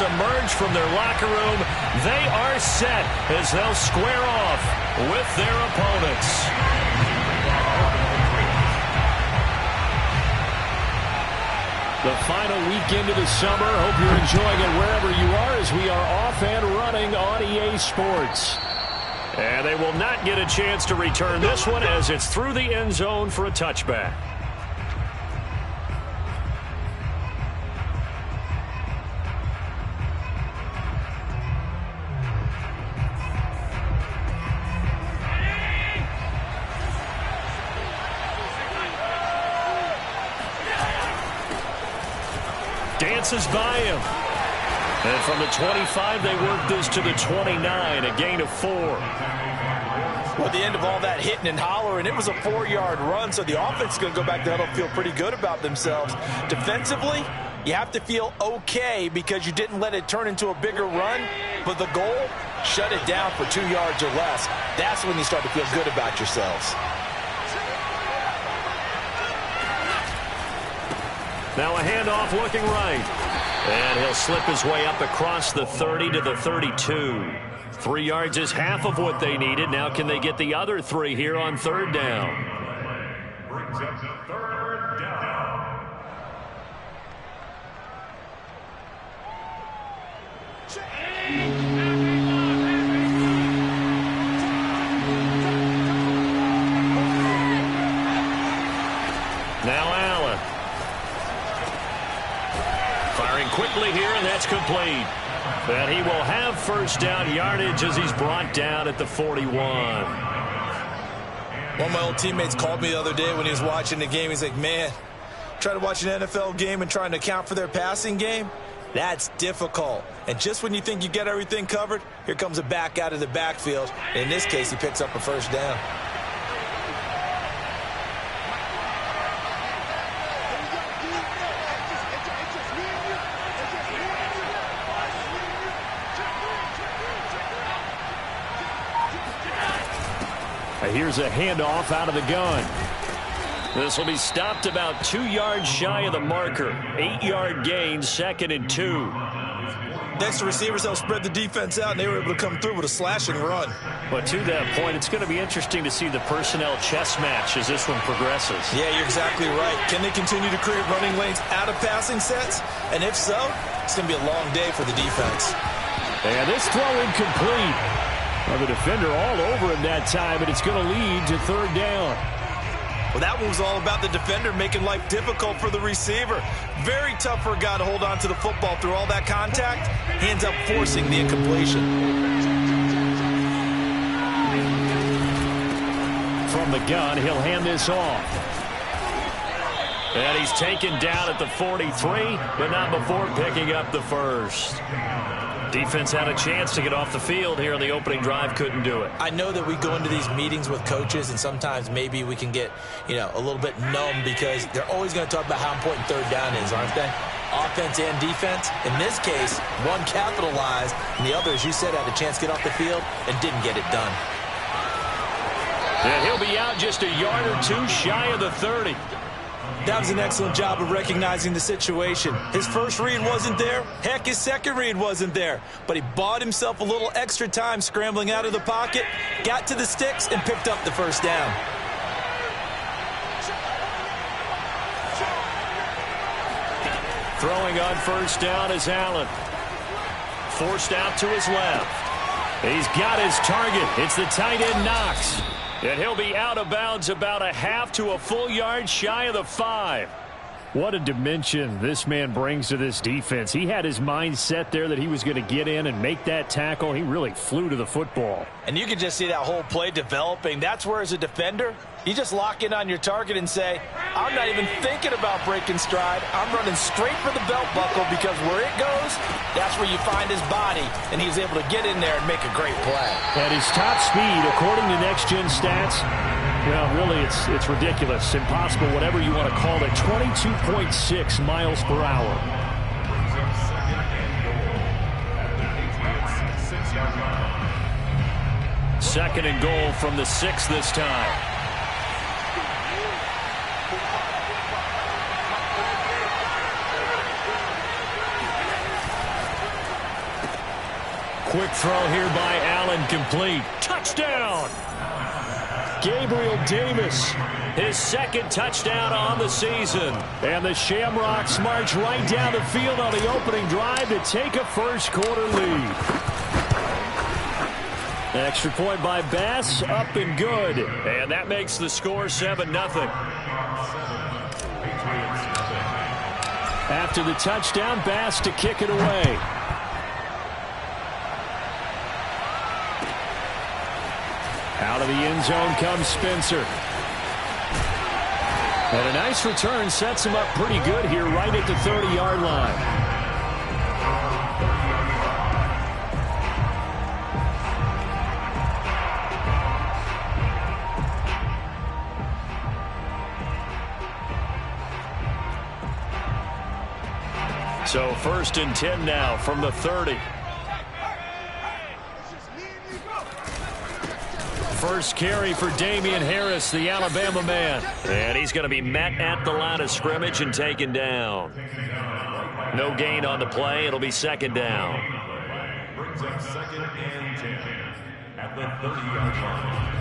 emerge from their locker room. They are set as they'll square off with their opponents. The final weekend of the summer. Hope you're enjoying it wherever you are as we are off and running on EA Sports. And they will not get a chance to return this one as it's through the end zone for a touchback. Dances by him. And from the 25, they work this to the 29, a gain of 4. Well, at the end of all that hitting and hollering, it was a 4-yard run, so the offense is going to go back to huddle, feel pretty good about themselves. Defensively, you have to feel okay because you didn't let it turn into a bigger run, but the goal, shut it down for 2 yards or less. That's when you start to feel good about yourselves. Now a handoff looking right. And he'll slip his way up across the 30 to the 32. 3 yards is half of what they needed. Now can they get the other 3 here on third down? Brings up to third down. Now Allen. Firing quickly here, and that's complete. And he will have first down yardage as he's brought down at the 41. One of my old teammates called me the other day when he was watching the game. He's like, man, try to watch an NFL game and trying to account for their passing game? That's difficult. And just when you think you get everything covered, here comes a back out of the backfield. In this case, he picks up a first down. Here's a handoff out of the gun. This will be stopped about 2 yards shy of the marker. 8-yard gain, 2nd and 2. Next to receivers, they'll spread the defense out, and they were able to come through with a slashing run. But to that point, it's going to be interesting to see the personnel chess match as this one progresses. Yeah, you're exactly right. Can they continue to create running lanes out of passing sets? And if so, it's going to be a long day for the defense. And this throw incomplete. Well, the defender all over him that time, and it's going to lead to third down. Well, that one was all about the defender making life difficult for the receiver. Very tough for a guy to hold on to the football through all that contact. He ends up forcing the incompletion. From the gun, he'll hand this off. And he's taken down at the 43, but not before picking up the first. Defense had a chance to get off the field here on the opening drive, couldn't do it. I know that we go into these meetings with coaches, and sometimes maybe we can get, a little bit numb because they're always going to talk about how important third down is, aren't they? Offense and defense. In this case, one capitalized, and the other, as you said, had a chance to get off the field and didn't get it done. And he'll be out just a yard or two shy of the 30. That was an excellent job of recognizing the situation. His first read wasn't there. Heck, his second read wasn't there. But he bought himself a little extra time scrambling out of the pocket, got to the sticks, and picked up the first down. Throwing on first down is Allen. Forced out to his left. He's got his target. It's the tight end Knox. And he'll be out of bounds about a half to a full yard shy of the 5. What a dimension this man brings to this defense. He had his mind set there that he was going to get in and make that tackle. He really flew to the football. And you can just see that whole play developing. That's where, as a defender, you just lock in on your target and say, I'm not even thinking about breaking stride. I'm running straight for the belt buckle because where it goes, that's where you find his body. And he was able to get in there and make a great play. At his top speed, according to Next Gen Stats, well, really, it's ridiculous, impossible, whatever you want to call it, 22.6 miles per hour. Second and goal from the 6 this time. quick throw here by Allen, complete. Touchdown! Gabriel Davis, his second touchdown on the season. And the Shamrocks march right down the field on the opening drive to take a first-quarter lead. Extra point by Bass, up and good. And that makes the score 7-0. After the touchdown, Bass to kick it away. Out of the end zone comes Spencer. And a nice return sets him up pretty good here right at the 30-yard line. So 1st and 10 now from the 30. First carry for Damian Harris, the Alabama man. And he's going to be met at the line of scrimmage and taken down. No gain on the play. It'll be 2nd down. Brings up 2nd and 10 at the 30-yard line.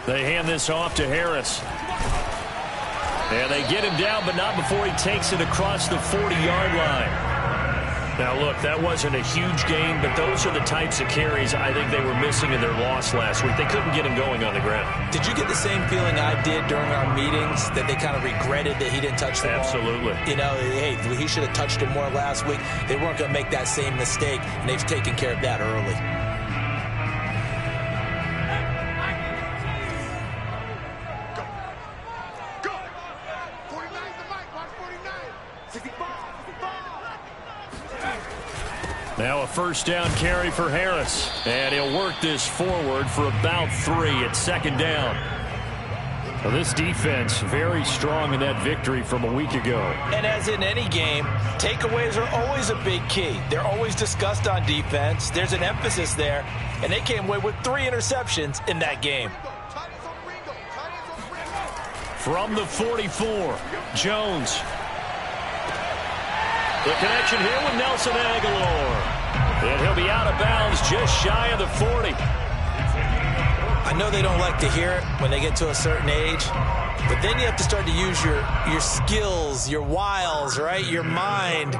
They hand this off to Harris. And they get him down, but not before he takes it across the 40-yard line. Now, look, that wasn't a huge gain, but those are the types of carries I think they were missing in their loss last week. They couldn't get him going on the ground. Did you get the same feeling I did during our meetings, that they kind of regretted that he didn't touch the ball? Absolutely. You know, hey, he should have touched it more last week. They weren't going to make that same mistake, and they've taken care of that early. Now a 1st down carry for Harris. And he'll work this forward for about 3 at 2nd down. Well, this defense very strong in that victory from a week ago. And as in any game, takeaways are always a big key. They're always discussed on defense. There's an emphasis there. And they came away with 3 interceptions in that game. From the 44, Jones. The connection here with Nelson Aguilar. And he'll be out of bounds just shy of the 40. I know they don't like to hear it when they get to a certain age, but then you have to start to use your skills, your wiles, right? Your mind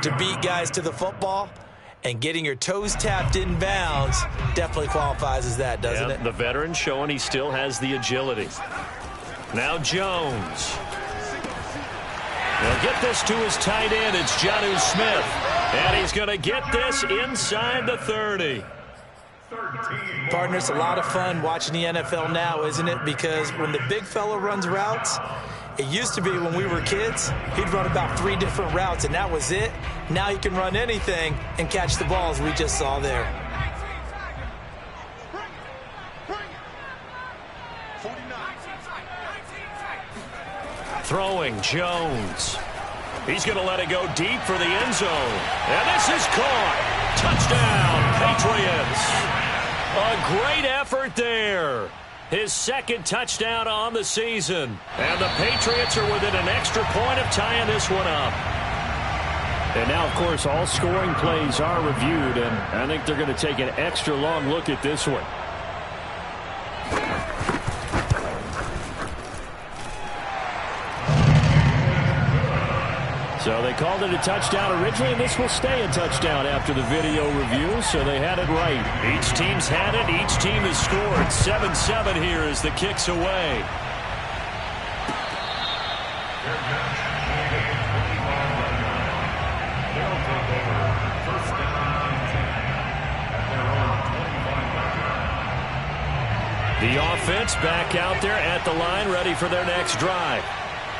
to beat guys to the football. And getting your toes tapped in bounds definitely qualifies as that, doesn't it? The veteran showing he still has the agility. Now Jones. He'll get this to his tight end. It's Jonnu Smith. And he's going to get this inside the 30. Partner, it's a lot of fun watching the NFL now, isn't it? Because when the big fella runs routes, it used to be when we were kids, he'd run about 3 different routes, and that was it. Now he can run anything and catch the balls we just saw there. Throwing Jones. He's going to let it go deep for the end zone. And this is caught. Touchdown, Patriots. A great effort there. His 2nd touchdown on the season. And the Patriots are within an extra point of tying this one up. And now, of course, all scoring plays are reviewed, and I think they're going to take an extra long look at this one. So they called it a touchdown originally, and this will stay a touchdown after the video review, so they had it right. Each team's had it. Each team has scored. 7-7 here as the kick's away. The offense back out there at the line, ready for their next drive.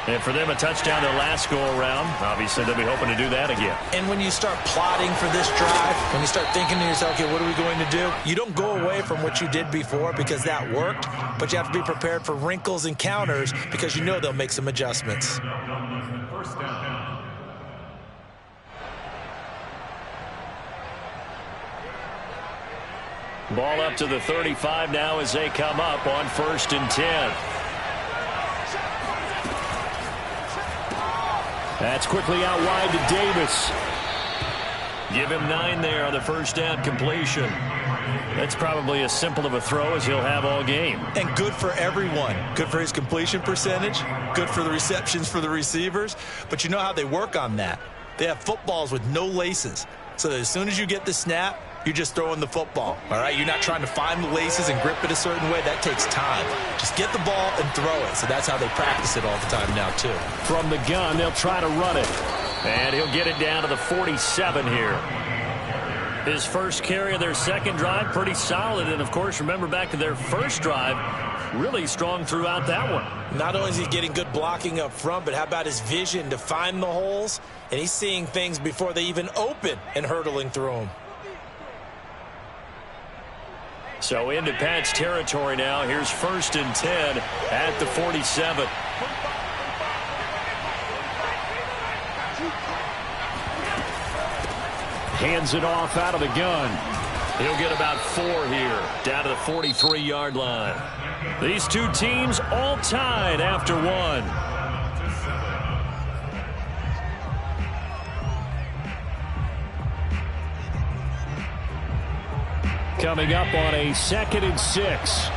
And for them, a touchdown their last go-around. Obviously, they'll be hoping to do that again. And when you start plotting for this drive, when you start thinking to yourself, okay, what are we going to do? You don't go away from what you did before because that worked, but you have to be prepared for wrinkles and counters because you know they'll make some adjustments. First down. Ball up to the 35 now as they come up on 1st and 10. That's quickly out wide to Davis. Give him 9 there on the first down completion. That's probably as simple of a throw as he'll have all game. And good for everyone. Good for his completion percentage. Good for the receptions for the receivers. But you know how they work on that. They have footballs with no laces. So that as soon as you get the snap, you're just throwing the football, all right? You're not trying to find the laces and grip it a certain way. That takes time. Just get the ball and throw it. So that's how they practice it all the time now, too. From the gun, they'll try to run it. And he'll get it down to the 47 here. His first carry of their second drive, pretty solid. And, of course, remember back to their first drive, really strong throughout that one. Not only is he getting good blocking up front, but how about his vision to find the holes? And he's seeing things before they even open and hurdling through them. So into Pat's territory now. Here's 1st and 10 at the 47. Hands it off out of the gun. He'll get about 4 here, down to the 43-yard line. These two teams all tied after 1. Coming up on a 2nd and 6.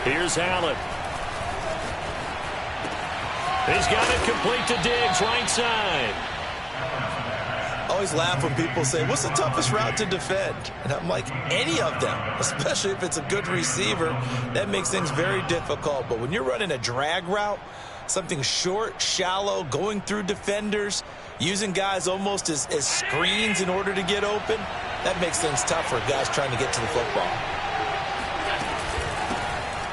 Here's Allen. He's got it complete to Diggs, right side. I always laugh when people say, what's the toughest route to defend? And I'm like, any of them, especially if it's a good receiver. That makes things very difficult. But when you're running a drag route, something short, shallow, going through defenders, using guys almost as screens in order to get open, that makes things tough for guys trying to get to the football.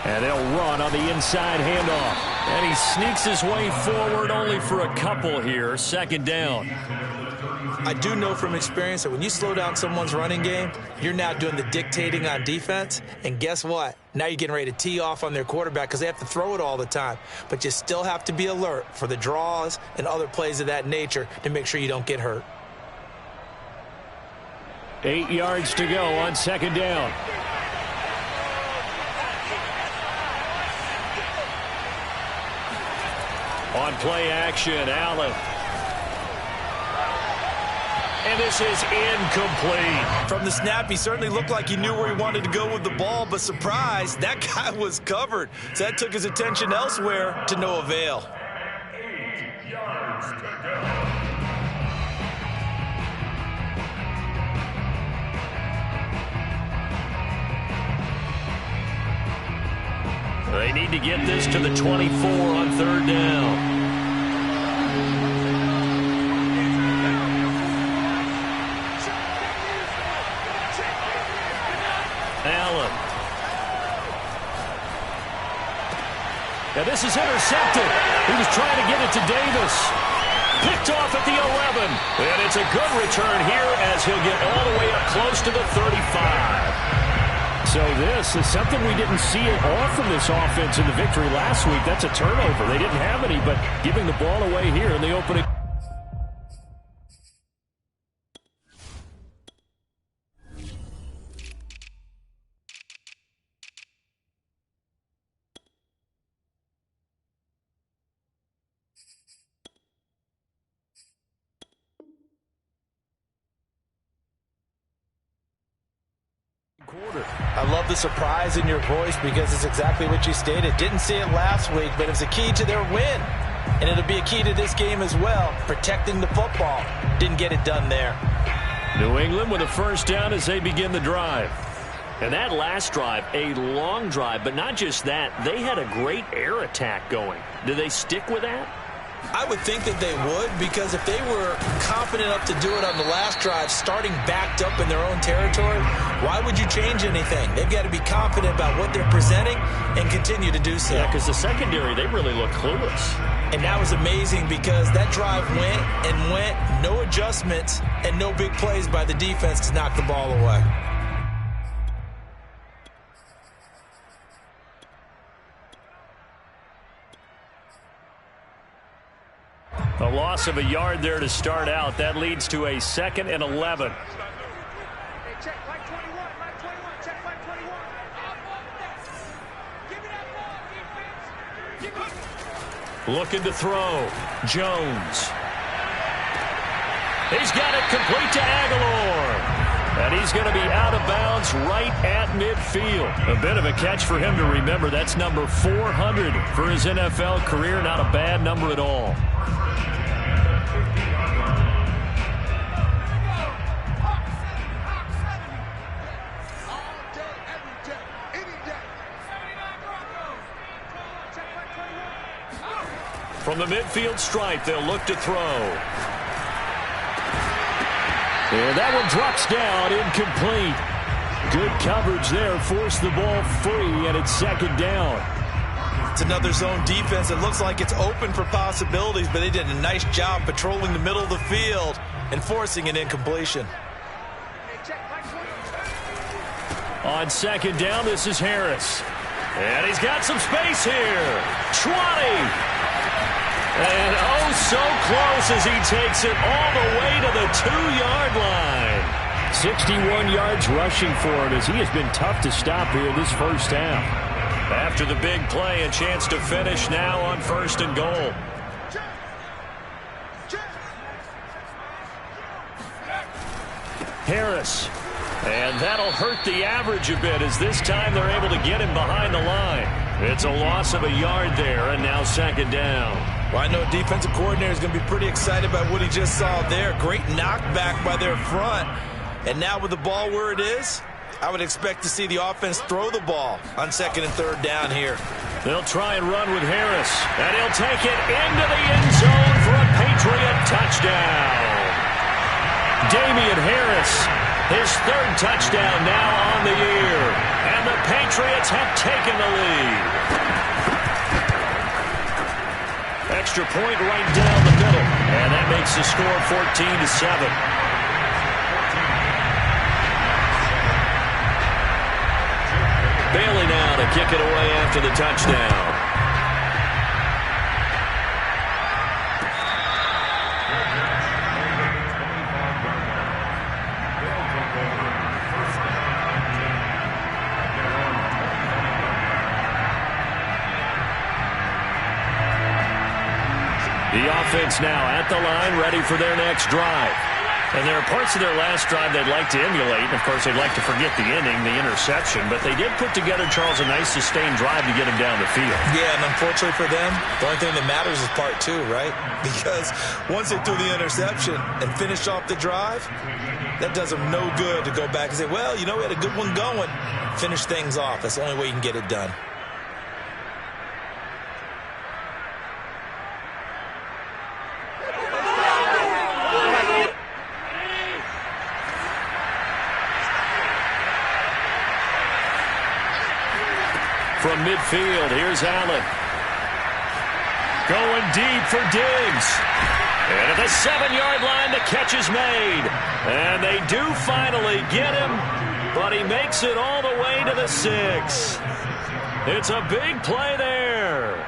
And they'll run on the inside handoff. And he sneaks his way forward only for a couple here. 2nd down. I do know from experience that when you slow down someone's running game, you're now doing the dictating on defense. And guess what? Now you're getting ready to tee off on their quarterback because they have to throw it all the time. But you still have to be alert for the draws and other plays of that nature to make sure you don't get hurt. 8 yards to go on 2nd down. On play action, Allen. And this is incomplete. From the snap, he certainly looked like he knew where he wanted to go with the ball, but surprise, that guy was covered. So that took his attention elsewhere to no avail. 8 yards to go. They need to get this to the 24 on 3rd down. Allen. Now this is intercepted. He was trying to get it to Davis. Picked off at the 11. And it's a good return here as he'll get all the way up close to the 35. So this is something we didn't see it all from this offense in the victory last week. That's a turnover. They didn't have any, but giving the ball away here in the opening. I love the surprise in your voice because it's exactly what you stated. Didn't see it last week, but it was a key to their win. And it'll be a key to this game as well, protecting the football. Didn't get it done there. New England with a 1st down as they begin the drive. And that last drive, a long drive, but not just that. They had a great air attack going. Do they stick with that? I would think that they would, because if they were confident enough to do it on the last drive, starting backed up in their own territory, why would you change anything? They've got to be confident about what they're presenting and continue to do so. Yeah, because the secondary, they really look clueless. And that was amazing because that drive went and went, no adjustments and no big plays by the defense to knock the ball away. A loss of a yard there to start out. That leads to a 2nd and 11. Looking to throw. Jones. He's got it complete to Aguilar. And he's going to be out of bounds right at midfield. A bit of a catch for him to remember. That's number 400 for his NFL career. Not a bad number at all. From the midfield stripe, they'll look to throw. And that one drops down, incomplete. Good coverage there, forced the ball free, and it's 2nd down. It's another zone defense. It looks like it's open for possibilities, but they did a nice job patrolling the middle of the field and forcing an incompletion. On 2nd down, this is Harris. And he's got some space here. 20. And oh, so close as he takes it all the way to the 2-yard line. 61 yards rushing for him as he has been tough to stop here this first half. After the big play, a chance to finish now on 1st and goal. Harris. And that'll hurt the average a bit as this time they're able to get him behind the line. It's a loss of a yard there, and now 2nd down. Well, I know defensive coordinator is going to be pretty excited about what he just saw there. Great knockback by their front. And now with the ball where it is, I would expect to see the offense throw the ball on 2nd and 3rd down here. They'll try and run with Harris. And he'll take it into the end zone for a Patriot touchdown. Damian Harris, his 3rd touchdown now on the year. And the Patriots have taken the lead. Extra point right down the middle. And that makes the score 14-7. Bailey now to kick it away after the touchdown. The offense now at the line, ready for their next drive. And there are parts of their last drive they'd like to emulate. And, of course, they'd like to forget the inning, the interception. But they did put together, Charles, a nice sustained drive to get him down the field. Yeah, and unfortunately for them, the only thing that matters is part 2, right? Because once they threw the interception and finished off the drive, that does them no good to go back and say, well, you know, we had a good one going. Finish things off. That's the only way you can get it done. From midfield, here's Allen. Going deep for Diggs. And at the 7-yard line, the catch is made. And they do finally get him, but he makes it all the way to the 6. It's a big play there.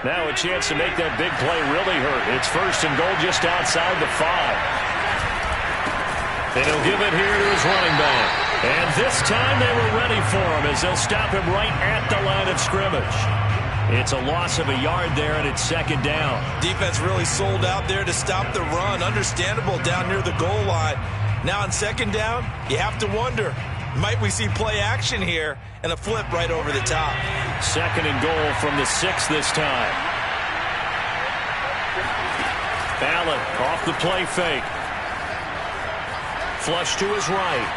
Now a chance to make that big play really hurt. It's 1st and goal just outside the 5. And he'll give it here to his running back. And this time they were ready for him as they'll stop him right at the line of scrimmage. It's a loss of a yard there, and it's 2nd down. Defense really sold out there to stop the run. Understandable down near the goal line. Now on 2nd down, you have to wonder, might we see play action here and a flip right over the top? 2nd and goal from the 6 this time. Allen off the play fake. Flush to his right.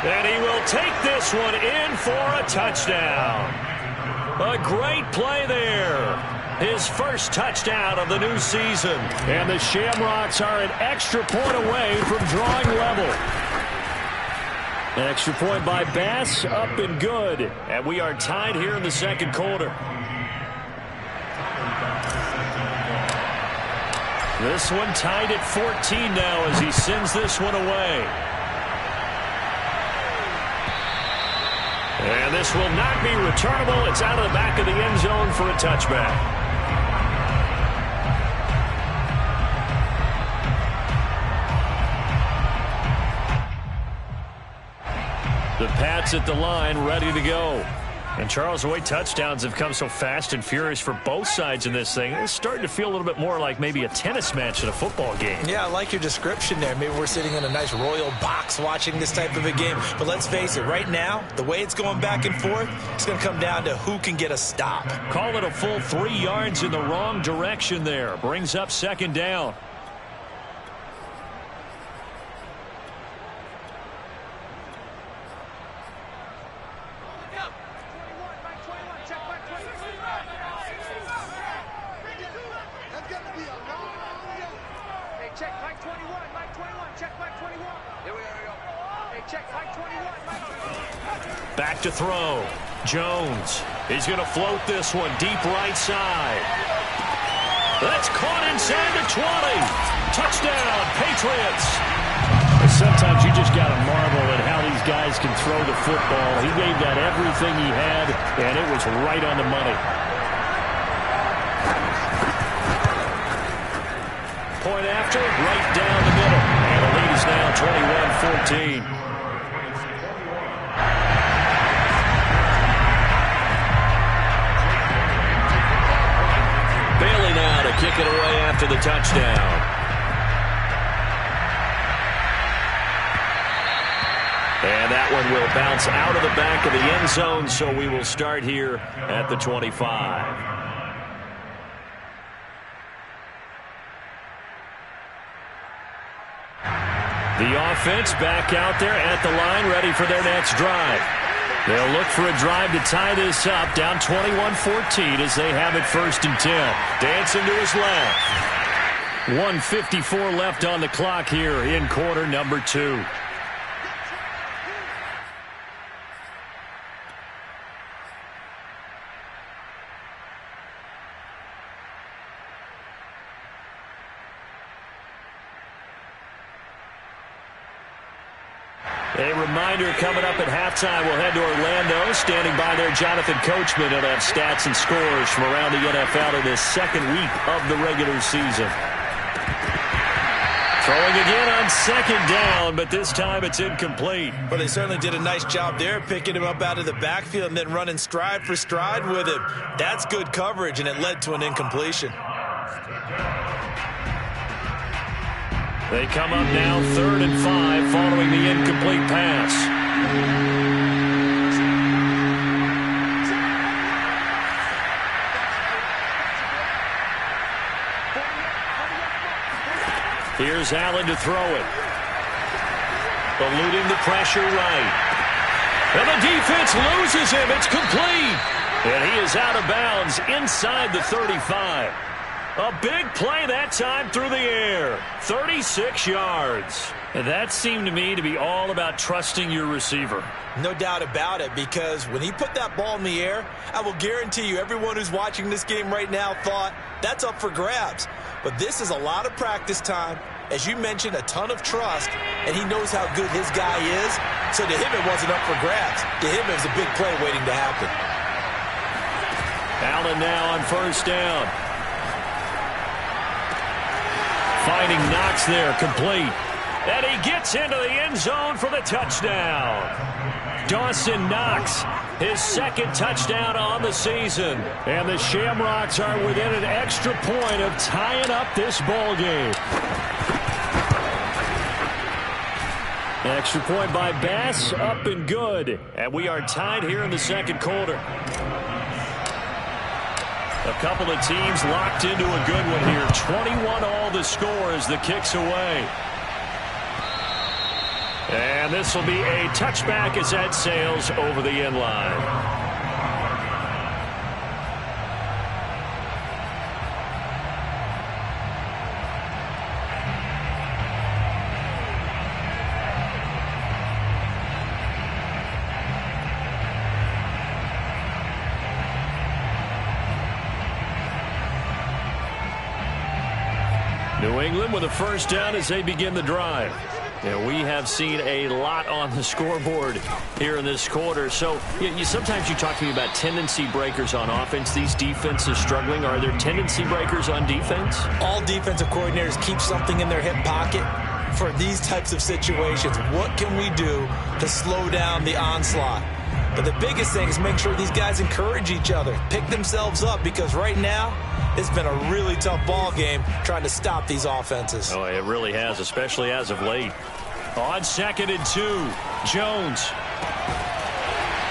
And he will take this one in for a touchdown. A great play there. His first touchdown of the new season. And the Shamrocks are an extra point away from drawing level. An extra point by Bass, up and good. And we are tied here in the second quarter. This one tied at 14 now as he sends this one away. And this will not be returnable. It's out of the back of the end zone for a touchback. The Pats at the line, ready to go. And Charles, the way touchdowns have come so fast and furious for both sides in this thing, it's starting to feel a little bit more like maybe a tennis match in a football game. Yeah, I like your description there. Maybe we're sitting in a nice royal box watching this type of a game. But let's face it, right now, the way it's going back and forth, it's going to come down to who can get a stop. Call it a full 3 yards in the wrong direction there. Brings up second down. Back to throw. Jones. He's going to float this one deep right side. That's caught inside the 20. Touchdown, Patriots. Sometimes you just got to marvel at how these guys can throw the football. He gave that everything he had, and it was right on the money. Point after, right down the middle. And the lead is now 21-14. Bailey now to kick it away after the touchdown. And that one will bounce out of the back of the end zone, so we will start here at the 25. The offense back out there at the line, ready for their next drive. They'll look for a drive to tie this up, down 21-14 as they have it 1st and 10. Dancing to his left. 1:54 left on the clock here in quarter number 2. A reminder coming up at halftime, we'll head to Orlando. Standing by there, Jonathan Coachman. He'll have stats and scores from around the NFL in this second week of the regular season. Throwing again on second down, but this time it's incomplete. Well, they certainly did a nice job there, picking him up out of the backfield and then running stride for stride with him. That's good coverage, and it led to an incompletion. They come up now 3rd and 5 following the incomplete pass. Here's Allen to throw it. Eluding the pressure right. And the defense loses him. It's complete. And he is out of bounds inside the 35. A big play that time through the air. 36 yards. And that seemed to me to be all about trusting your receiver. No doubt about it, because when he put that ball in the air, I will guarantee you everyone who's watching this game right now thought that's up for grabs. But this is a lot of practice time. As you mentioned, a ton of trust, and he knows how good his guy is. So to him, it wasn't up for grabs. To him, it was a big play waiting to happen. Allen now on 1st down. Finding Knox there, complete. And he gets into the end zone for the touchdown. Dawson Knox, his 2nd touchdown on the season. And the Shamrocks are within an extra point of tying up this ball game. Extra point by Bass, up and good. And we are tied here in the second quarter. A couple of teams locked into a good one here. 21 all the score as the kick's away. And this will be a touchback as that sails over the end line. New England with a first down as they begin the drive. Yeah, we have seen a lot on the scoreboard here in this quarter. So sometimes you talk to me about tendency breakers on offense. These defenses struggling. Are there tendency breakers on defense? All defensive coordinators keep something in their hip pocket for these types of situations. What can we do to slow down the onslaught? But the biggest thing is make sure these guys encourage each other, pick themselves up, because right now it's been a really tough ball game trying to stop these offenses. Oh, it really has, especially as of late. On 2nd and 2, Jones.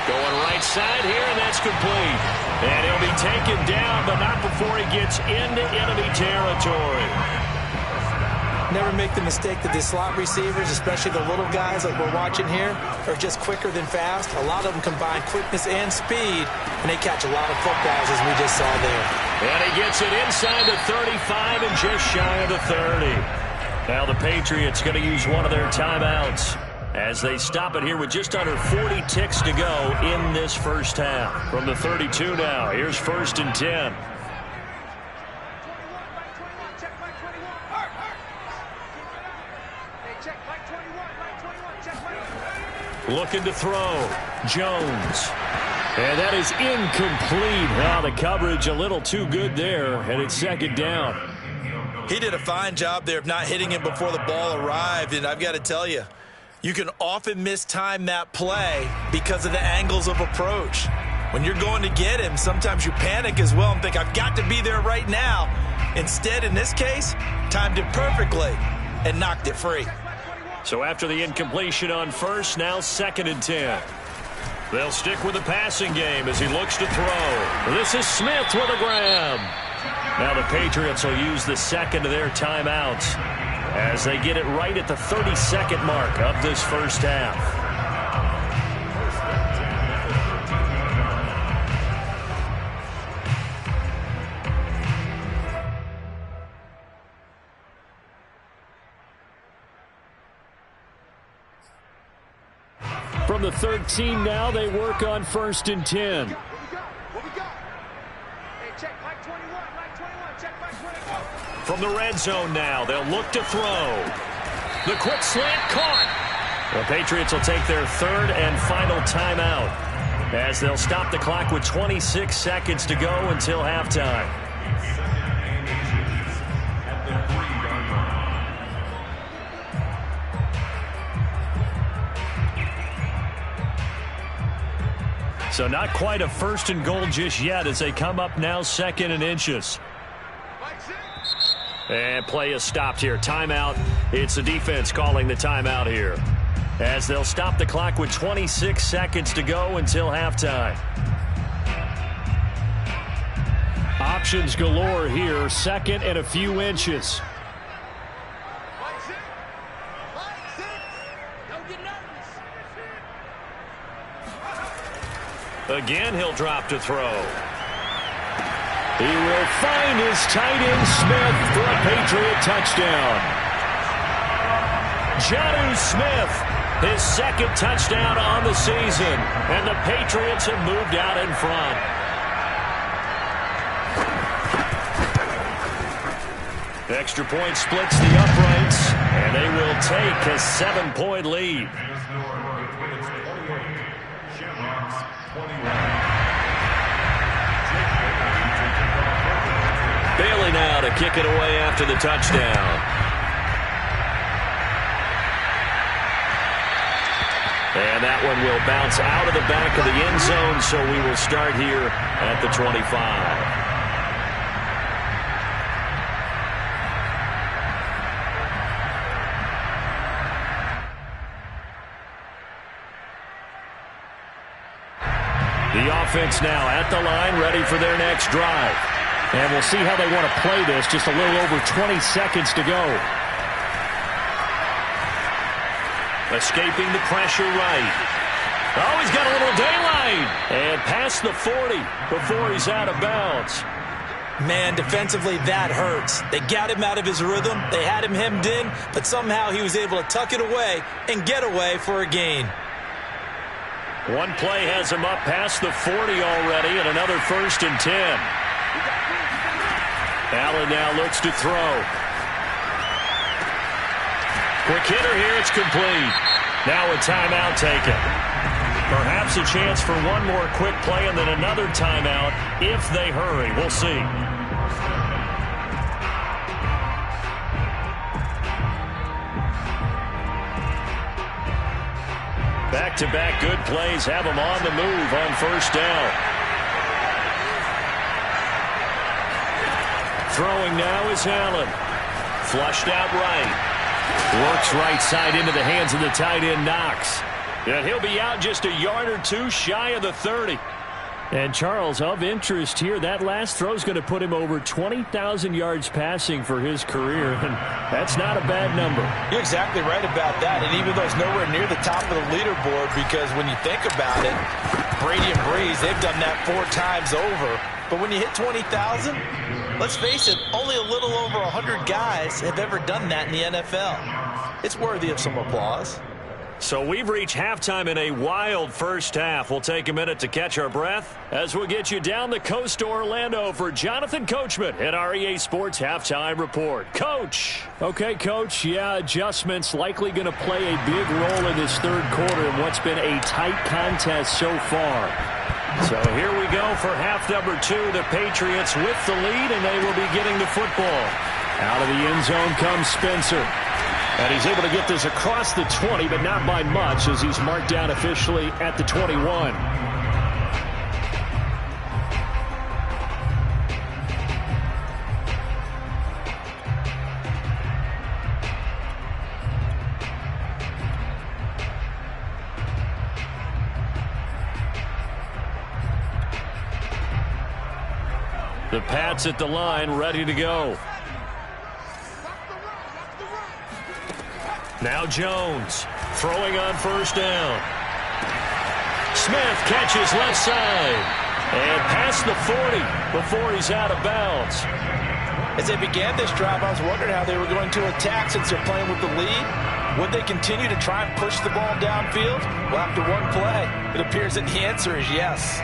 Going right side here, and that's complete. And he'll be taken down, but not before he gets into enemy territory. Never make the mistake that the slot receivers, especially the little guys like we're watching here, are just quicker than fast. A lot of them combine quickness and speed, and they catch a lot of footballs, as we just saw there. And he gets it inside the 35 and just shy of the 30. Now the Patriots going to use one of their timeouts as they stop it here with just under 40 ticks to go in this first half. From the 32 now, here's 1st and 10. Looking to throw. Jones. And that is incomplete. Now the coverage a little too good there, and it's 2nd down. He did a fine job there of not hitting him before the ball arrived, and I've got to tell you, you can often mistime that play because of the angles of approach. When you're going to get him, sometimes you panic as well and think, I've got to be there right now. Instead, in this case, timed it perfectly and knocked it free. So after the incompletion on first, now 2nd and 10. They'll stick with the passing game as he looks to throw. This is Smith with a grab. Now the Patriots will use the second of their timeouts as they get it right at the 30-second mark of this first half. From the 13 now, they work on 1st and 10. From the red zone now, they'll look to throw. The quick slant caught. The Patriots will take their 3rd and final timeout as they'll stop the clock with 26 seconds to go until halftime. So not quite a 1st and goal just yet as they come up now 2nd and inches. And play is stopped here. Timeout. It's the defense calling the timeout here as they'll stop the clock with 26 seconds to go until halftime. Options galore here. 2nd and a few inches. Again, he'll drop to throw. He will find his tight end Smith for a Patriot touchdown. Jonnu Smith, his 2nd touchdown on the season, and the Patriots have moved out in front. Extra point splits the uprights, and they will take a 7-point lead. Bailey now to kick it away after the touchdown. And that one will bounce out of the back of the end zone, so we will start here at the 25. The offense now at the line, ready for their next drive. And we'll see how they want to play this. Just a little over 20 seconds to go. Escaping the pressure right. Oh, he's got a little daylight. And past the 40 before he's out of bounds. Man, defensively, that hurts. They got him out of his rhythm. They had him hemmed in, but somehow he was able to tuck it away and get away for a gain. One play has him up past the 40 already, and another 1st and 10. Allen now looks to throw. Quick hitter here, it's complete. Now a timeout taken. Perhaps a chance for one more quick play and then another timeout if they hurry. We'll see. Back-to-back good plays have them on the move on 1st down. Throwing now is Allen. Flushed out right. Works right side into the hands of the tight end Knox. And he'll be out just a yard or two shy of the 30. And Charles, of interest here, that last throw is going to put him over 20,000 yards passing for his career, and that's not a bad number. You're exactly right about that, and even though it's nowhere near the top of the leaderboard, because when you think about it, Brady and Breeze, they've done that 4 times over. But when you hit 20,000, let's face it, only a little over 100 guys have ever done that in the NFL. It's worthy of some applause. So we've reached halftime in a wild first half. We'll take a minute to catch our breath as we'll get you down the coast to Orlando for Jonathan Coachman at our EA Sports Halftime Report. Coach. Okay, Coach. Yeah, adjustments likely going to play a big role in this 3rd quarter in what's been a tight contest so far. So here we go for half number 2. The Patriots with the lead, and they will be getting the football. Out of the end zone comes Spencer. And he's able to get this across the 20, but not by much as he's marked down officially at the 21. The Pats at the line, ready to go. Now Jones, throwing on 1st down. Smith catches left side. And past the 40 before he's out of bounds. As they began this drive, I was wondering how they were going to attack since they're playing with the lead. Would they continue to try and push the ball downfield? Well, after one play, it appears that the answer is yes.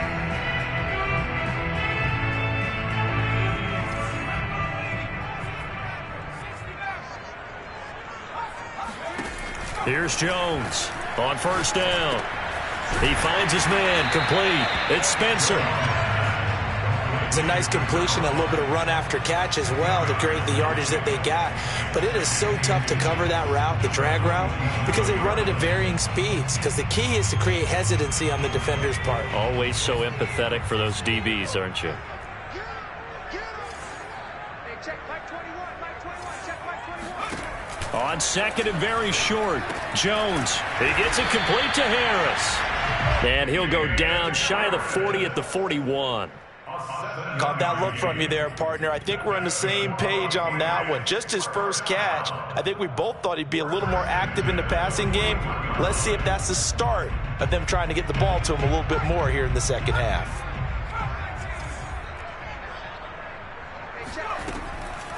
Here's Jones on 1st down. He finds his man, complete. It's Spencer. It's a nice completion, a little bit of run after catch as well to create the yardage that they got. But it is so tough to cover that route, the drag route, because they run it at varying speeds. Because the key is to create hesitancy on the defender's part. Always so empathetic for those DBs, aren't you? On 2nd and very short, Jones. He gets it complete to Harris. And he'll go down shy of the 40 at the 41. Caught that look from you there, partner. I think we're on the same page on that one. Just his first catch, I think we both thought he'd be a little more active in the passing game. Let's see if that's the start of them trying to get the ball to him a little bit more here in the 2nd half.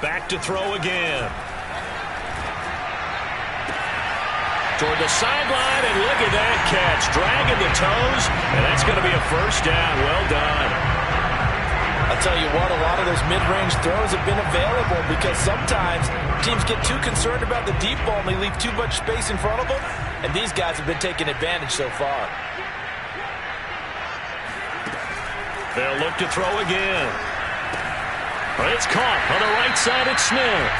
Back to throw again. Toward the sideline, and look at that catch. Dragging the toes, and that's going to be a 1st down. Well done. I'll tell you what, a lot of those mid-range throws have been available because sometimes teams get too concerned about the deep ball and they leave too much space in front of them, and these guys have been taking advantage so far. They'll look to throw again. It's caught on the right side at Smith.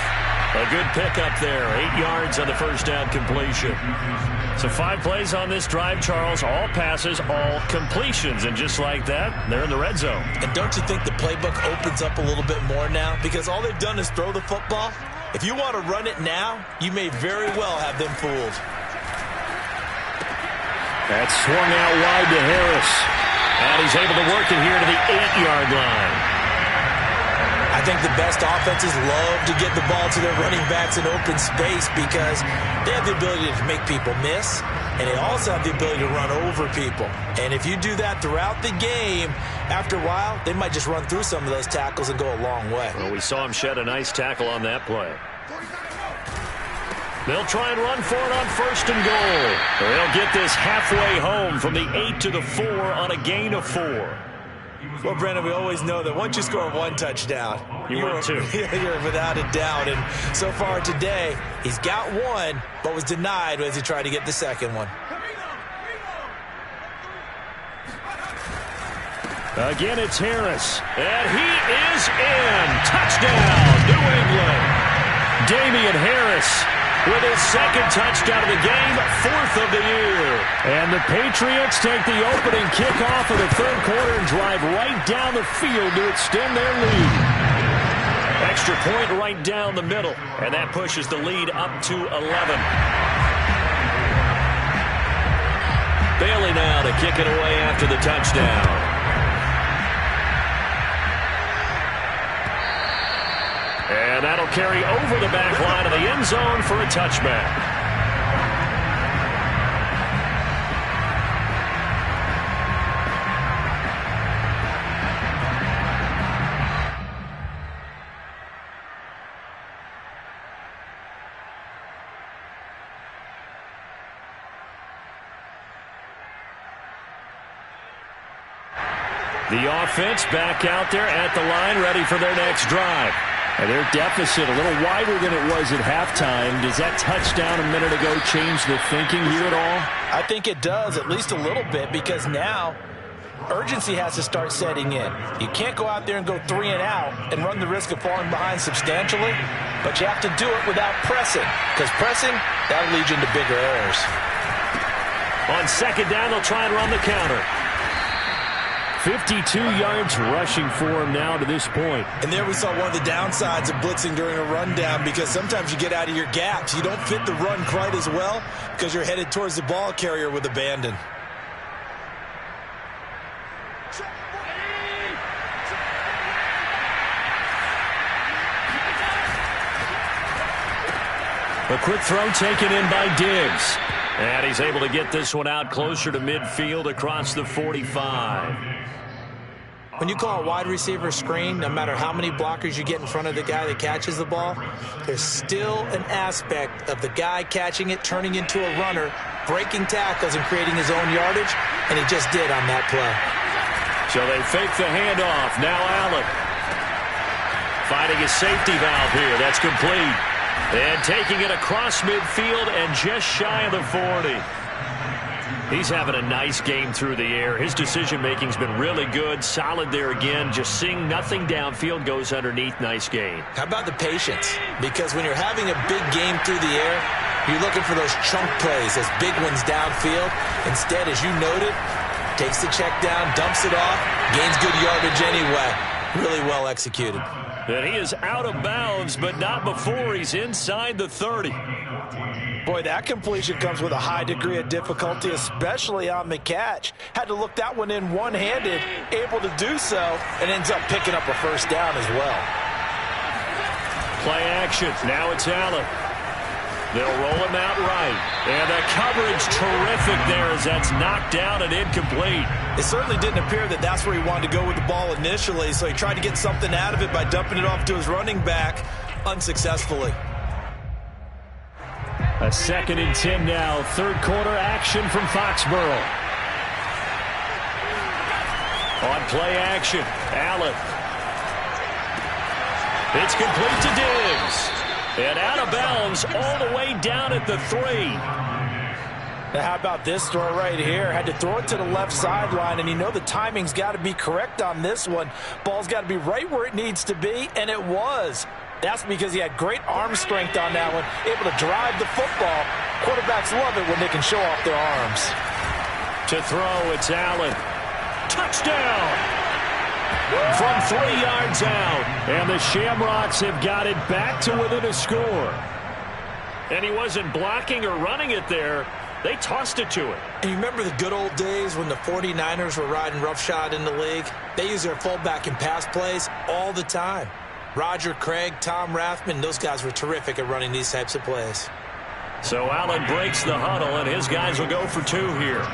A good pickup there. 8 yards on the 1st down completion. So 5 plays on this drive, Charles. All passes, all completions. And just like that, they're in the red zone. And don't you think the playbook opens up a little bit more now? Because all they've done is throw the football. If you want to run it now, you may very well have them fooled. That's swung out wide to Harris. And he's able to work it here to the 8-yard line. I I think the best offenses love to get the ball to their running backs in open space because they have the ability to make people miss, and they also have the ability to run over people. And if you do that throughout the game, after a while, they might just run through some of those tackles and go a long way. Well, we saw him shed a nice tackle on that play. They'll try and run for it on 1st and goal. They'll get this halfway home from the 8 to the 4 on a gain of 4. Well, Brendan, we always know that once you score one touchdown, you're 2. You're without a doubt. And so far today, he's got one, but was denied as he tried to get the second one. Again, it's Harris. And he is in. Touchdown, New England. Damian Harris with his second touchdown of the game, 4th of the year. And the Patriots take the opening kickoff of the 3rd quarter and drive right down the field to extend their lead. Extra point right down the middle, and that pushes the lead up to 11. Bailey now to kick it away after the touchdown. And that'll carry over the back line of the end zone for a touchback. The offense back out there at the line, ready for their next drive. And their deficit a little wider than it was at halftime. Does that touchdown a minute ago change the thinking here at all? I think it does, at least a little bit, because now urgency has to start setting in. You can't go out there and go 3 and out and run the risk of falling behind substantially, but you have to do it without pressing, because pressing, that'll lead you into bigger errors. On 2nd down, they'll try and run the counter. 52 yards rushing for him now to this point. And there we saw one of the downsides of blitzing during a rundown, because sometimes you get out of your gaps. You don't fit the run quite as well because you're headed towards the ball carrier with abandon. A quick throw taken in by Diggs. And he's able to get this one out closer to midfield across the 45. When you call a wide receiver screen, no matter how many blockers you get in front of the guy that catches the ball, there's still an aspect of the guy catching it, turning into a runner, breaking tackles and creating his own yardage, and he just did on that play. So they fake the handoff. Now Allen finding his safety valve here. That's complete. And taking it across midfield and just shy of the 40. He's having a nice game through the air. His decision-making's been really good. Solid there again. Just seeing nothing downfield, goes underneath. Nice gain. How about the patience? Because when you're having a big game through the air, you're looking for those chunk plays, those big ones downfield. Instead, as you noted, takes the check down, dumps it off, gains good yardage anyway. Really well executed. And he is out of bounds, but not before he's inside the 30. Boy, that completion comes with a high degree of difficulty, especially on the catch. Had to look that one in one-handed, able to do so, and ends up picking up a first down as well. Play action. Now it's Allen. They'll roll him out right. And the coverage terrific there as that's knocked down and incomplete. It certainly didn't appear that that's where he wanted to go with the ball initially, so he tried to get something out of it by dumping it off to his running back unsuccessfully. A 2nd and 10 now. 3rd quarter action from Foxborough. On play action, Allen. It's complete to Diggs. And out of bounds all the way down at the 3. Now how about this throw right here? Had to throw it to the left sideline, and you know the timing's got to be correct on this one. Ball's got to be right where it needs to be, and it was. That's because he had great arm strength on that one, able to drive the football. Quarterbacks love it when they can show off their arms. To throw, it's Allen. Touchdown! From 3 yards out. And the Shamrocks have got it back to within a score. And he wasn't blocking or running it there. They tossed it to him. And you remember the good old days when the 49ers were riding roughshod in the league? They used their fullback in pass plays all the time. Roger Craig, Tom Rathman, those guys were terrific at running these types of plays. So Allen breaks the huddle, and his guys will go for 2 here.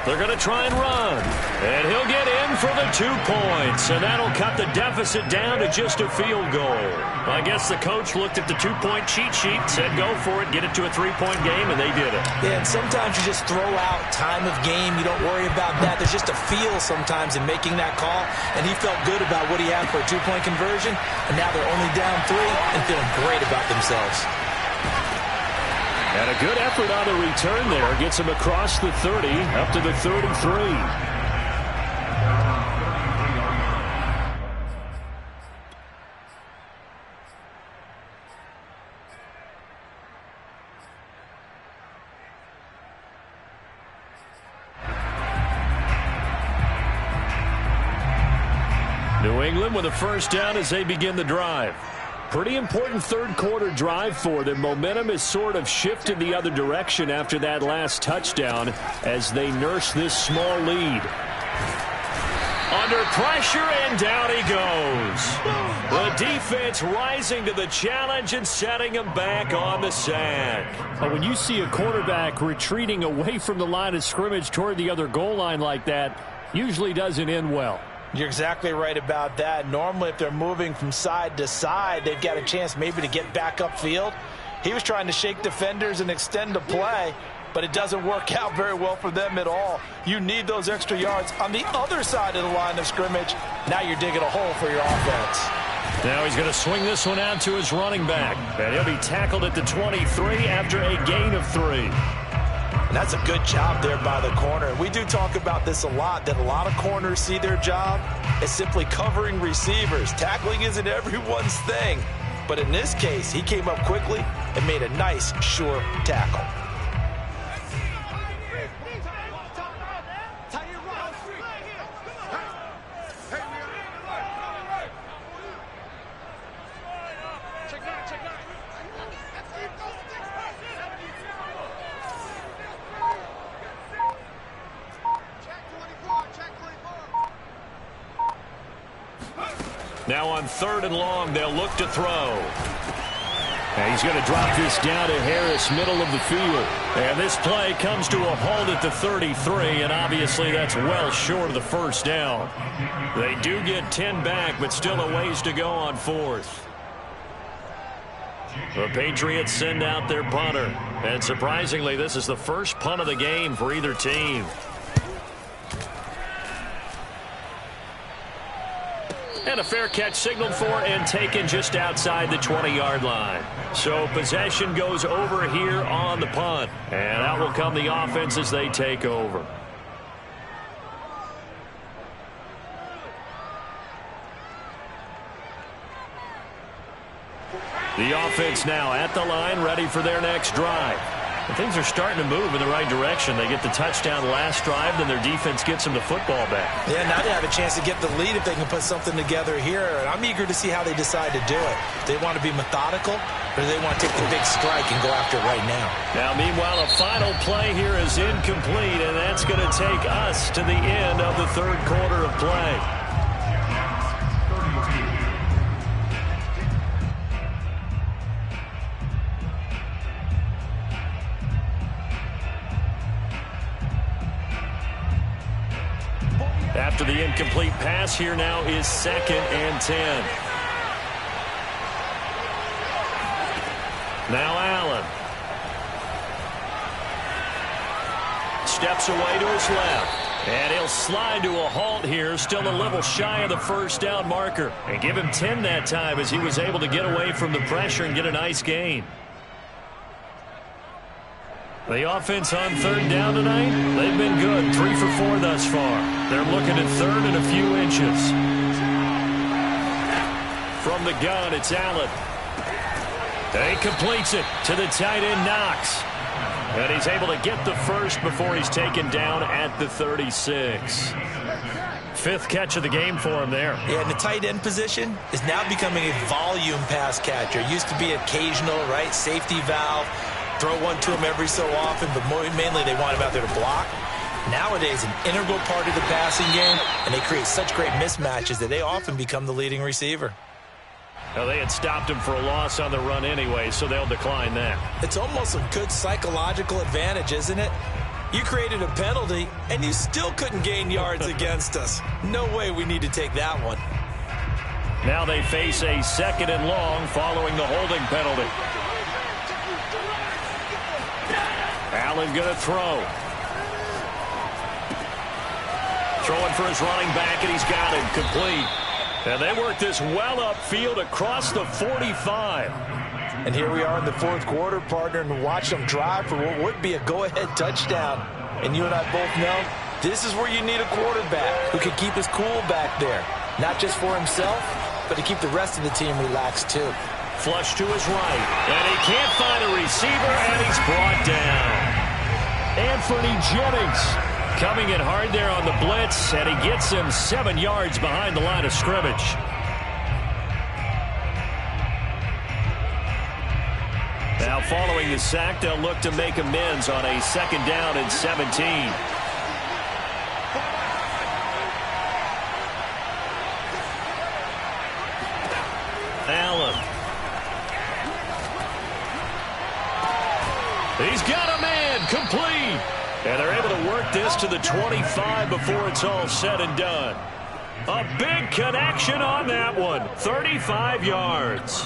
They're going to try and run. And he'll get in for the 2 points. And that'll cut the deficit down to just a field goal. I guess the coach looked at the 2-point cheat sheet, said go for it, get it to a 3-point game, and they did it. Yeah, and sometimes you just throw out time of game. You don't worry about that. There's just a feel sometimes in making that call. And he felt good about what he had for a 2-point conversion. And now they're only down 3 and feeling great about themselves. And a good effort on the return there. Gets him across the 30, up to the 33. New England with a first down as they begin the drive. Pretty important third-quarter drive for them. Momentum has sort of shifted the other direction after that last touchdown as they nurse this small lead. Under pressure, and down he goes. The defense rising to the challenge and setting him back on the sack. When you see a quarterback retreating away from the line of scrimmage toward the other goal line like that, usually doesn't end well. You're exactly right about that. Normally, if they're moving from side to side, they've got a chance maybe to get back upfield. He was trying to shake defenders and extend the play, but it doesn't work out very well for them at all. You need those extra yards on the other side of the line of scrimmage. Now you're digging a hole for your offense. Now he's going to swing this one out to his running back, and he'll be tackled at the 23 after a gain of 3. And that's a good job there by the corner. We do talk about this a lot, that a lot of corners see their job as simply covering receivers. Tackling isn't everyone's thing. But in this case, he came up quickly and made a nice, sure tackle. Now on 3rd and long, they'll look to throw. And he's going to drop this down to Harris, middle of the field. And this play comes to a halt at the 33, and obviously that's well short of the first down. They do get 10 back, but still a ways to go on 4th. The Patriots send out their punter. And surprisingly, this is the first punt of the game for either team. And a fair catch signaled for and taken just outside the 20-yard line. So possession goes over here on the punt. And out will come the offense as they take over. The offense now at the line, ready for their next drive. And things are starting to move in the right direction. They get the touchdown last drive, then their defense gets them the football back. Yeah, now they have a chance to get the lead if they can put something together here. And I'm eager to see how they decide to do it. Do they want to be methodical, or do they want to take the big strike and go after it right now? Now, meanwhile, a final play here is incomplete, and that's going to take us to the end of the 3rd quarter of play. After the incomplete pass, here now is 2nd and 10. Now Allen. Steps away to his left. And he'll slide to a halt here, still a little shy of the first down marker. And give him 10 that time as he was able to get away from the pressure and get a nice gain. The offense on 3rd down tonight, they've been good. 3 for 4 thus far. They're looking at 3rd and a few inches. From the gun, it's Allen. And he completes it to the tight end, Knox. And he's able to get the first before he's taken down at the 36. fifth catch of the game for him there. Yeah, and the tight end position is now becoming a volume pass catcher. It used to be occasional, right? Safety valve. Throw one to him every so often, but mainly they want him out there to block. Nowadays, an integral part of the passing game, and they create such great mismatches that they often become the leading receiver. Well, they had stopped him for a loss on the run anyway, so they'll decline that. It's almost a good psychological advantage, isn't it? You created a penalty, and you still couldn't gain yards against us. No way we need to take that one. Now they face a 2nd and long following the holding penalty. Allen going to throw. Throwing for his running back, and he's got him complete. And they work this well upfield across the 45. And here we are in the 4th quarter, partner, and watch them drive for what would be a go-ahead touchdown. And you and I both know this is where you need a quarterback who can keep his cool back there. Not just for himself, but to keep the rest of the team relaxed too. Flush to his right. And he can't find a receiver, and he's brought down. Anthony Jennings coming in hard there on the blitz, and he gets him 7 yards behind the line of scrimmage. Now following the sack, they'll look to make amends on a 2nd down and 17. Allen. He's got a man complete. And they're able to work this to the 25 before it's all said and done. A big connection on that one. 35 yards.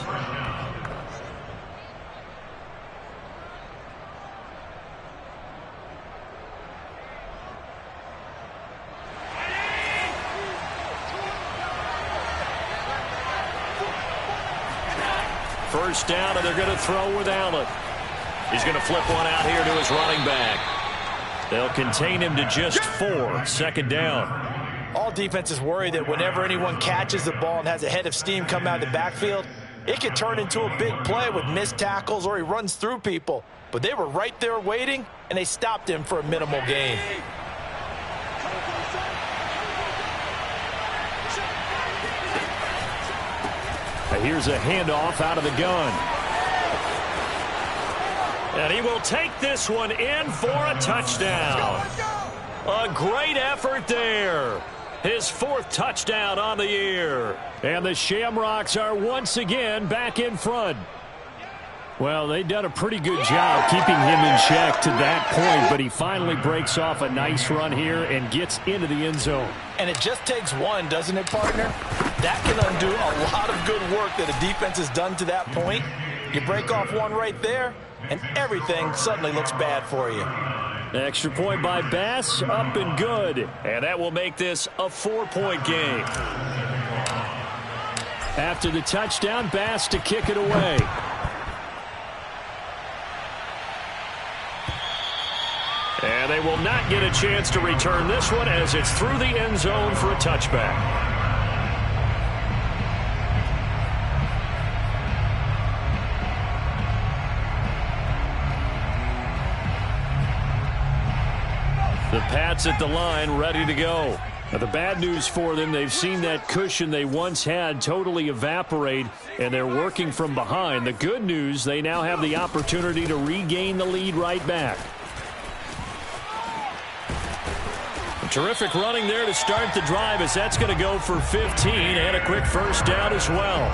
First down, and they're going to throw with Allen. He's going to flip one out here to his running back. They'll contain him to just 4. 2nd down. All defenses worry that whenever anyone catches the ball and has a head of steam come out of the backfield, it could turn into a big play with missed tackles or he runs through people. But they were right there waiting, and they stopped him for a minimal gain. Here's a handoff out of the gun. And he will take this one in for a touchdown. A great effort there. His 4th touchdown on the year. And the Shamrocks are once again back in front. Well, they've done a pretty good job keeping him in check to that point, but he finally breaks off a nice run here and gets into the end zone. And it just takes one, doesn't it, partner? That can undo a lot of good work that a defense has done to that point. You break off one right there, and everything suddenly looks bad for you. Extra point by Bass, up and good. And that will make this a 4-point game. After the touchdown, Bass to kick it away. And they will not get a chance to return this one as it's through the end zone for a touchback. The Pats at the line, ready to go. Now, the bad news for them, they've seen that cushion they once had totally evaporate, and they're working from behind. The good news, they now have the opportunity to regain the lead right back. Terrific running there to start the drive as that's going to go for 15 and a quick first down as well.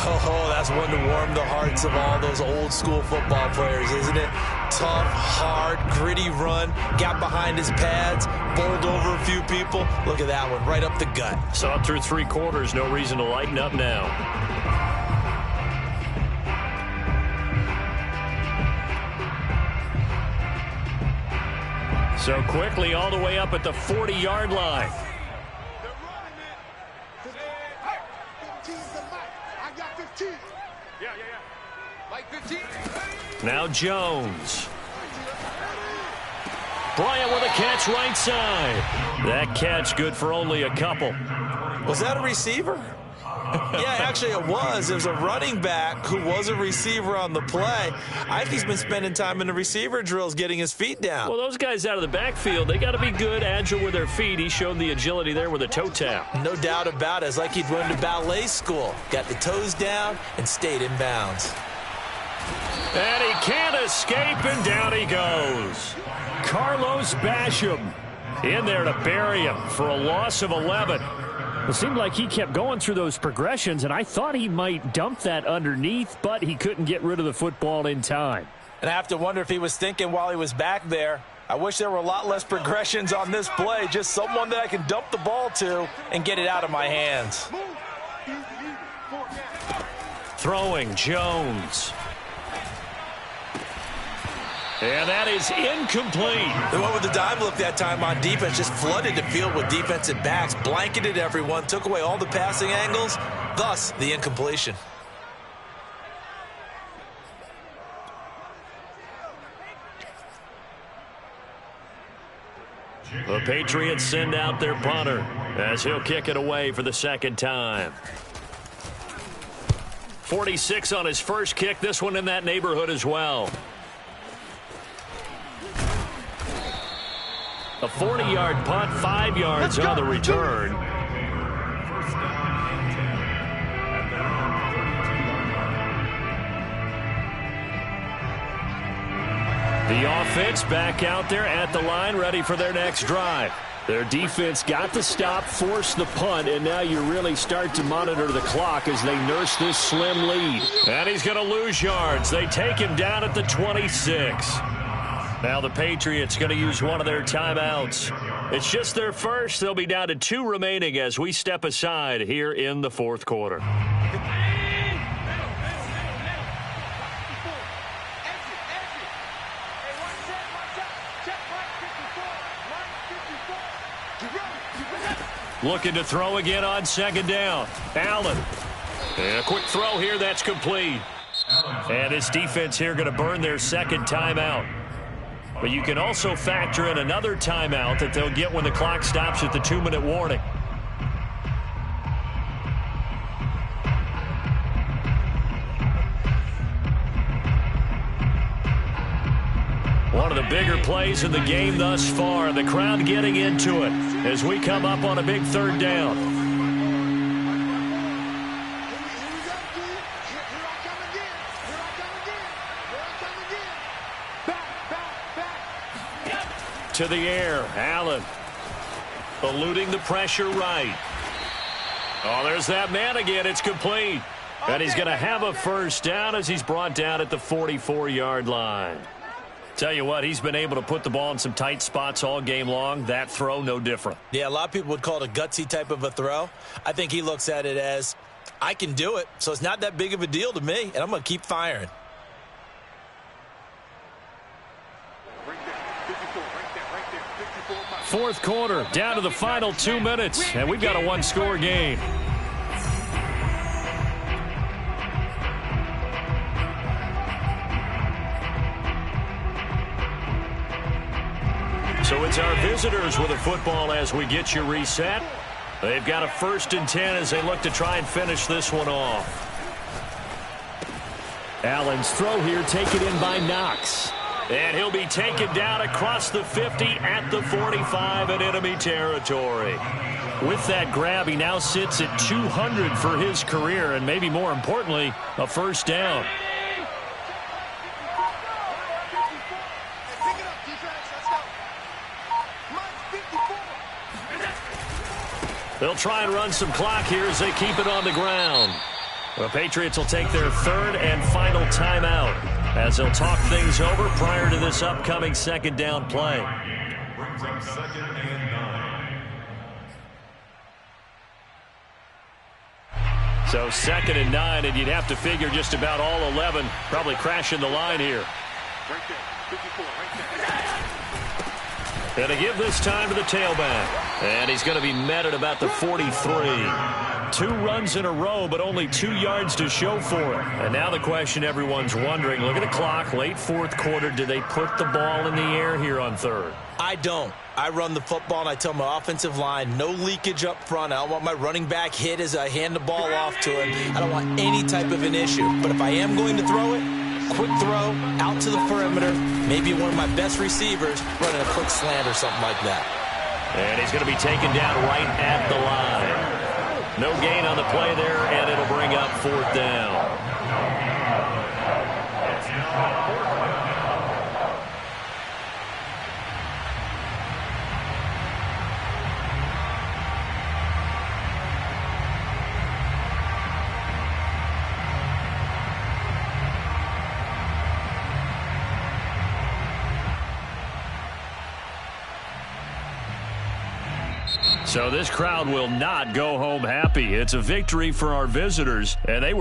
Oh, that's one to warm the hearts of all those old school football players, isn't it? Tough, hard, gritty run, got behind his pads, bowled over a few people. Look at that one, right up the gut. Saw it through 3 quarters, no reason to lighten up now. So quickly all the way up at the 40-yard line. Now Jones. Bryant with a catch right side. That catch good for only a couple. Was that a receiver? Yeah, actually it was. It was a running back who was a receiver on the play. I think he's been spending time in the receiver drills getting his feet down. Well, those guys out of the backfield, they got to be good, agile with their feet. He showed the agility there with a toe tap. No doubt about it. It's like he'd run to ballet school. Got the toes down and stayed in bounds. And he can't escape, and down he goes. Carlos Basham in there to bury him for a loss of 11. It seemed like he kept going through those progressions, and I thought he might dump that underneath, but he couldn't get rid of the football in time. And I have to wonder if he was thinking while he was back there, I wish there were a lot less progressions on this play, just someone that I can dump the ball to and get it out of my hands. Throwing Jones. And that is incomplete. They went with the dime look that time on defense, just flooded the field with defensive backs, blanketed everyone, took away all the passing angles, thus the incompletion. The Patriots send out their punter as he'll kick it away for the second time. 46 on his first kick, this one in that neighborhood as well. A 40-yard punt, 5 yards on the return. The offense back out there at the line, ready for their next drive. Their defense got the stop, forced the punt, and now you really start to monitor the clock as they nurse this slim lead. And he's going to lose yards. They take him down at the 26. Now the Patriots going to use one of their timeouts. It's just their first. They'll be down to 2 remaining as we step aside here in the fourth quarter. Looking to throw again on second down. Allen. And a quick throw here that's complete. And his defense here going to burn their second timeout. But you can also factor in another timeout that they'll get when the clock stops at the 2-minute warning. One of the bigger plays in the game thus far. The crowd getting into it as we come up on a big third down. To the air, Allen eluding the pressure right. Oh, there's that man again. It's complete. And he's going to have a first down as he's brought down at the 44-yard line. Tell you what, he's been able to put the ball in some tight spots all game long. That throw, no different. Yeah, a lot of people would call it a gutsy type of a throw. I think he looks at it as, I can do it, so it's not that big of a deal to me, and I'm going to keep firing. Fourth quarter, down to the final 2 minutes, and we've got a one-score game. So it's our visitors with the football as we get you reset. They've got a 1st and 10 as they look to try and finish this one off. Allen's throw here taken in by Knox. And he'll be taken down across the 50 at the 45 in enemy territory. With that grab, he now sits at 200 for his career, and maybe more importantly, a first down. They'll try and run some clock here as they keep it on the ground. The Patriots will take their 3rd and final timeout as they'll talk things over prior to this upcoming second down play. Brings up 2nd and 9. So 2nd and 9, and you'd have to figure just about all 11 probably crashing the line here. And they give this time to the tailback. And he's going to be met at about the 43. 2 runs in a row, but only 2 yards to show for it. And now the question everyone's wondering, look at the clock, late fourth quarter, do they put the ball in the air here on third? I don't. I run the football, and I tell my offensive line, no leakage up front. I don't want my running back hit as I hand the ball off to him. I don't want any type of an issue. But if I am going to throw it, quick throw, out to the perimeter, maybe one of my best receivers running a quick slant or something like that. And he's going to be taken down right at the line. No gain on the play there, and it'll bring up 4th down. So this crowd will not go home happy. It's a victory for our visitors, and they were